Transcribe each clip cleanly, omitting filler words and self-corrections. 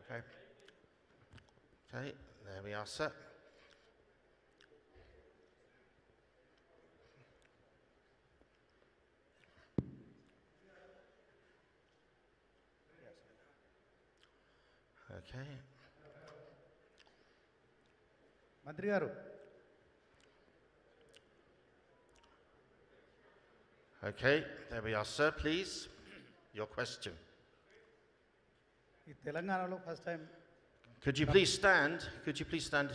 Okay. Okay, there we are, sir. Okay. మంత్రి గారు Okay, there we are, sir. Please, your question. ఈ తెలంగాణలో first time Could you please stand? Could you please stand?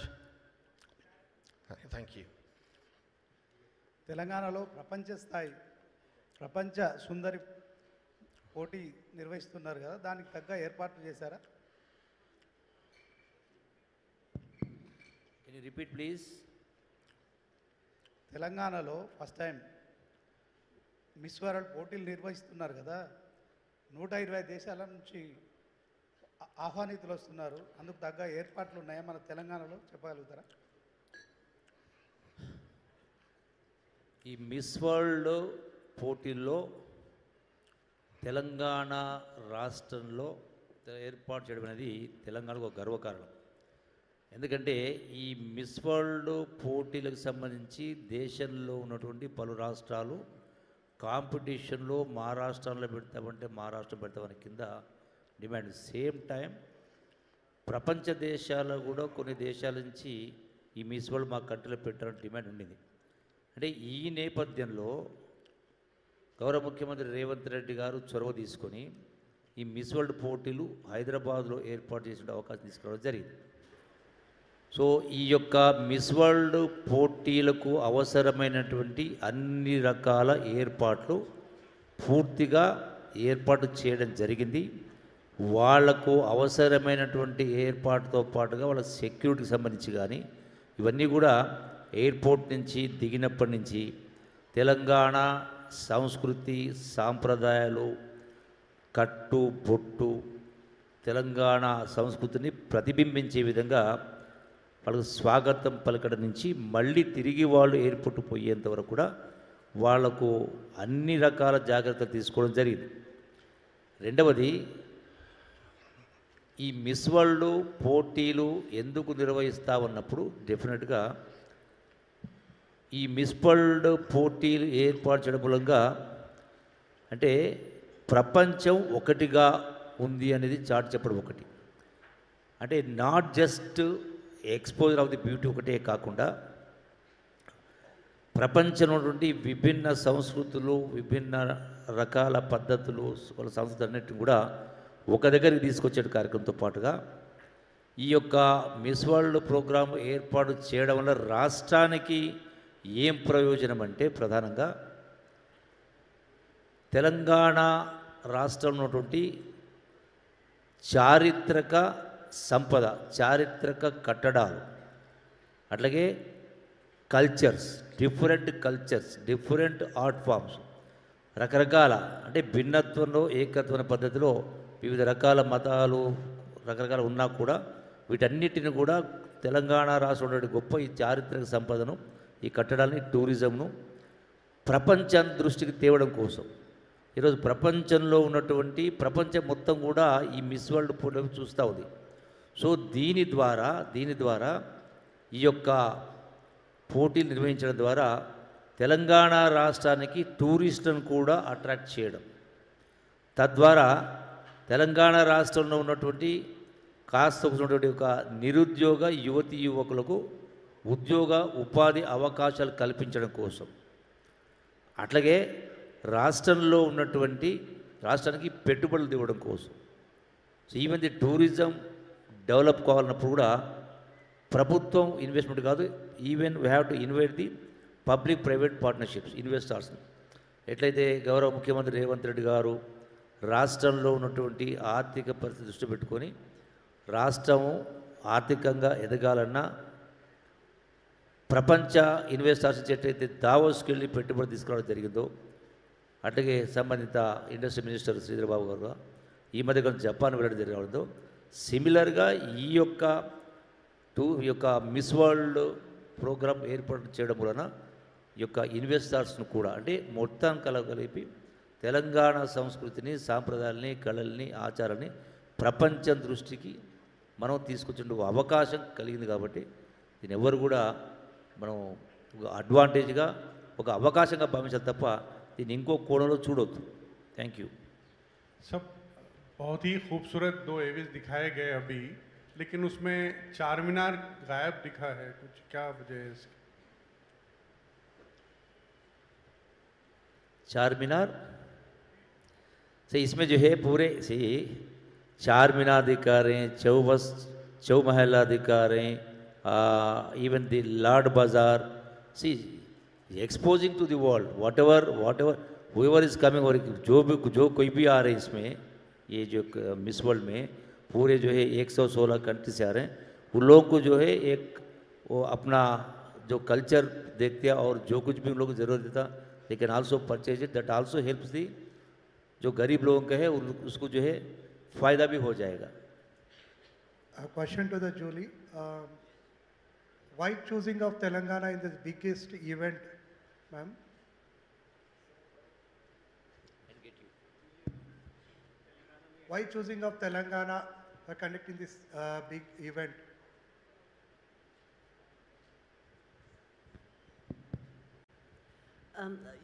Thank you. తెలంగాణలో ప్రపంచ సుందరి పోటీ నిర్వహిస్తున్నారు కదా, దానికి తగ్గ ఏర్పాట్లు చేశారా? Can you repeat, please? తెలంగాణలో ఫస్ట్ టైం మిస్ వరల్డ్ పోటీలు నిర్వహిస్తున్నారు కదా, 120 దేశాల నుంచి ఆహ్వానితులు వస్తున్నారు. అందుకు తగ్గ ఏర్పాట్లు ఉన్నాయా మన తెలంగాణలో, చెప్పగలుగుతారా? ఈ మిస్ వరల్డ్ పోటీల్లో తెలంగాణ రాష్ట్రంలో ఏర్పాటు చేయడం అనేది తెలంగాణకు ఒక గర్వకారణం. ఎందుకంటే ఈ మిస్ వరల్డ్ పోటీలకు సంబంధించి దేశంలో ఉన్నటువంటి పలు రాష్ట్రాలు కాంపిటీషన్లో మా రాష్ట్రంలో పెడతామంటే మా రాష్ట్రం పెడతామని కింద డిమాండ్. సేమ్ టైం ప్రపంచ దేశాల్లో కూడా కొన్ని దేశాల నుంచి ఈ మిస్ వరల్డ్ మా కంట్రీలో పెట్టాలని డిమాండ్ ఉండింది. అంటే ఈ నేపథ్యంలో గౌరవ ముఖ్యమంత్రి రేవంత్ రెడ్డి గారు చొరవ తీసుకొని ఈ మిస్ వరల్డ్ పోటీలు హైదరాబాద్లో ఏర్పాటు చేసిన అవకాశం తీసుకోవడం జరిగింది. సో ఈ యొక్క మిస్ వరల్డ్ పోటీలకు అవసరమైనటువంటి అన్ని రకాల ఏర్పాట్లు పూర్తిగా ఏర్పాటు చేయడం జరిగింది. వాళ్లకు అవసరమైనటువంటి ఏర్పాటుతో పాటుగా వాళ్ళ సెక్యూరిటీకి సంబంధించి కానీ ఇవన్నీ కూడా ఎయిర్పోర్ట్ నుంచి దిగినప్పటి నుంచి తెలంగాణ సంస్కృతి సాంప్రదాయాలు, కట్టు బొట్టు, తెలంగాణ సంస్కృతిని ప్రతిబింబించే విధంగా వాళ్ళకు స్వాగతం పలకడం నుంచి మళ్ళీ తిరిగి వాళ్ళు ఎయిర్పోర్ట్ పోయేంత వరకు కూడా వాళ్లకు అన్ని రకాల జాగ్రత్తలు తీసుకోవడం జరిగింది. రెండవది, ఈ మిస్ వరల్డ్ పోటీలు ఎందుకు నిర్వహిస్తా ఉన్నప్పుడు డెఫినెట్గా ఈ మిస్ వరల్డ్ పోటీలు ఏర్పాటు చేయడం మూలంగా అంటే ప్రపంచం ఒకటిగా ఉంది అనేది చాటి చెప్పడం ఒకటి. అంటే not just exposure of the beauty ఒకటే కాకుండా ప్రపంచంలో నుండి విభిన్న సంస్కృతులు, విభిన్న రకాల పద్ధతులు, వాళ్ళ సంస్కృతి అన్నిటిని కూడా ఒక దగ్గరికి తీసుకొచ్చే కార్యక్రమంతో పాటుగా ఈ యొక్క మిస్ వరల్డ్ ప్రోగ్రాం ఏర్పాటు చేయడం వల్ల రాష్ట్రానికి ఏం ప్రయోజనం అంటే ప్రధానంగా తెలంగాణ రాష్ట్రంలో ఉన్నటువంటి చారిత్రక సంపద, చారిత్రక కట్టడాలు, అట్లాగే కల్చర్స్, డిఫరెంట్ ఆర్ట్ ఫామ్స్, రకరకాల అంటే భిన్నత్వంలో ఏకత్వ పద్ధతిలో వివిధ రకాల మతాలు రకరకాల ఉన్నా కూడా వీటన్నిటిని కూడా తెలంగాణ రాష్ట్రంలో గొప్ప ఈ చారిత్రక సంపదను, ఈ కట్టడాలని, టూరిజంను ప్రపంచం దృష్టికి తేవడం కోసం ఈరోజు ప్రపంచంలో ఉన్నటువంటి ప్రపంచం మొత్తం కూడా ఈ మిస్ వరల్డ్ పోటీలు చూస్తూ ఉంది. సో దీని ద్వారా ఈ యొక్క పోటీలు నిర్వహించడం ద్వారా తెలంగాణ రాష్ట్రానికి టూరిస్టులను కూడా అట్రాక్ట్ చేయడం, తద్వారా తెలంగాణ రాష్ట్రంలో ఉన్నటువంటి కాస్త ఉన్నటువంటి ఒక నిరుద్యోగ యువతీ యువకులకు ఉద్యోగ ఉపాధి అవకాశాలు కల్పించడం కోసం, అట్లాగే రాష్ట్రంలో ఉన్నటువంటి రాష్ట్రానికి పెట్టుబడులు ఇవ్వడం కోసం. So even the tourism develop కావాలన్నప్పుడు కూడా ప్రభుత్వం ఇన్వెస్ట్మెంట్ కాదు, even we have to invite the public private partnerships, ఇన్వెస్టర్స్ని. ఎట్లయితే గౌరవ ముఖ్యమంత్రి రేవంత్ రెడ్డి గారు రాష్ట్రంలో ఉన్నటువంటి ఆర్థిక పరిస్థితి దృష్టి పెట్టుకొని రాష్ట్రము ఆర్థికంగా ఎదగాలన్నా ప్రపంచ ఇన్వెస్టర్స్ ఎట్లయితే దావోస్కి వెళ్ళి పెట్టుబడి తీసుకురావడం జరిగిందో, అట్లాగే సంబంధిత ఇండస్ట్రీ మినిస్టర్ శ్రీధర్ బాబు గారు ఈ మధ్యకాలం జపాన్ వెళ్ళడం జరిగిందో, సిమిలర్గా ఈ యొక్క మిస్ వరల్డ్ ప్రోగ్రాం ఏర్పాటు చేయడం వలన ఈ యొక్క ఇన్వెస్టర్స్ను కూడా అంటే మొత్తం కలగలిపి తెలంగాణ సంస్కృతిని, సాంప్రదాయాలని, కళల్ని, ఆచారాన్ని ప్రపంచం దృష్టికి మనం తీసుకొచ్చిన అవకాశం కలిగింది కాబట్టి దీన్ని ఎవరు కూడా మనం ఒక అడ్వాంటేజ్గా ఒక అవకాశంగా భావించాలి తప్ప దీన్ని ఇంకో కోణంలో చూడొద్దు. Thank you. सब बहुत ही खूबसूरत 2 एविज दिखाए गए अभी, लेकिन उसमें चार मीनार गायब दिखा है, कुछ क्या वजह है इसकी? चार मीनार से इसमें जो है पूरे से चार मीनार दिखा रहे हैं, चौ महला दिखा रहे हैं, इवन द लॉर्ड बाजार. See exposing to the world whatever whoever is coming, और जो कोई भी आ रहे हैं इसमें, ये जो मिस वर्ल्ड में पूरे जो है 116 कंट्री से आ रहे हैं, उन लोगों को जो है एक वो अपना जो कल्चर देखते हैं और जो कुछ भी उन लोगों को ज़रूरत देता, they can also purchase it. That also helps the जो गरीब लोगों का है उसको जो है फ़ायदा भी हो जाएगा. A question to the Julie. Why choosing of Telangana in this biggest event, ma'am? Why choosing of Telangana for conducting this big event?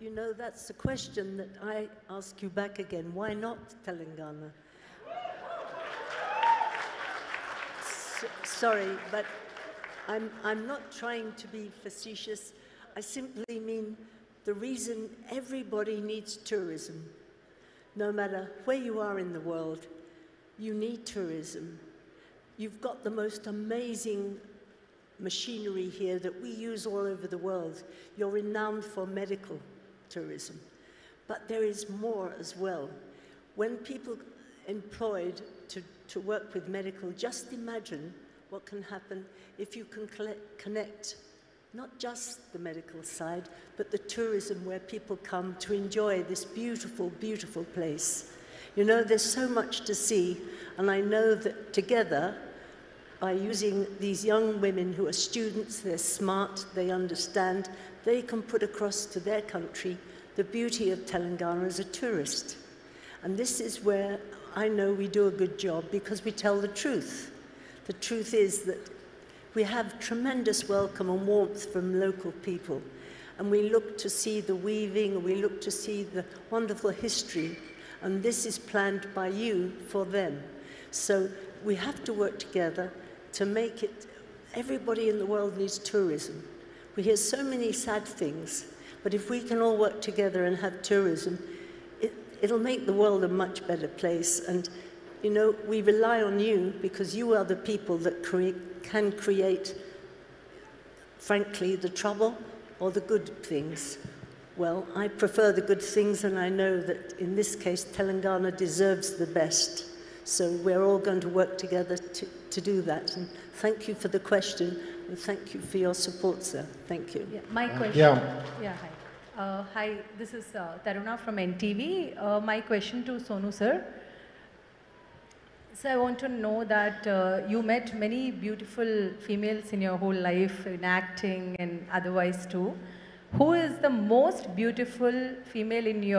You know, that's a question that I ask you back again. Why not Telangana? Sorry, but I'm not trying to be facetious. I simply mean the reason everybody needs tourism. No matter where you are in the world, you need tourism. You've got the most amazing machinery here that we use all over the world. You're renowned for medical tourism. But there is more as well. When people employed to work with medical, just imagine what can happen if you can connect not just the medical side, but the tourism where people come to enjoy this beautiful, beautiful place. You know, there's so much to see, and I know that together, by using these young women who are students, they're smart, they understand, they can put across to their country the beauty of Telangana as a tourist. And this is where I know we do a good job, because we tell the truth. The truth is that we have tremendous welcome and warmth from local people, and we look to see the weaving, and we look to see the wonderful history, and this is planned by you for them. So we have to work together to make it. Everybody in the world needs tourism. We hear so many sad things, but if we can all work together and have tourism, it'll make the world a much better place. And you know, we rely on you, because you are the people that can create, frankly, the trouble or the good things. Well, I prefer the good things, and I know that in this case, Telangana deserves the best. So we're all going to work together to do that. And thank you for the question, and thank you for your support, sir. Thank you. Yeah, my question. Yeah. Hi. Hi, this is Taruna from NTV. My question to Sonu, sir. So I want to know that you met many beautiful females in your whole life, in acting and otherwise too. Who is the most beautiful female in your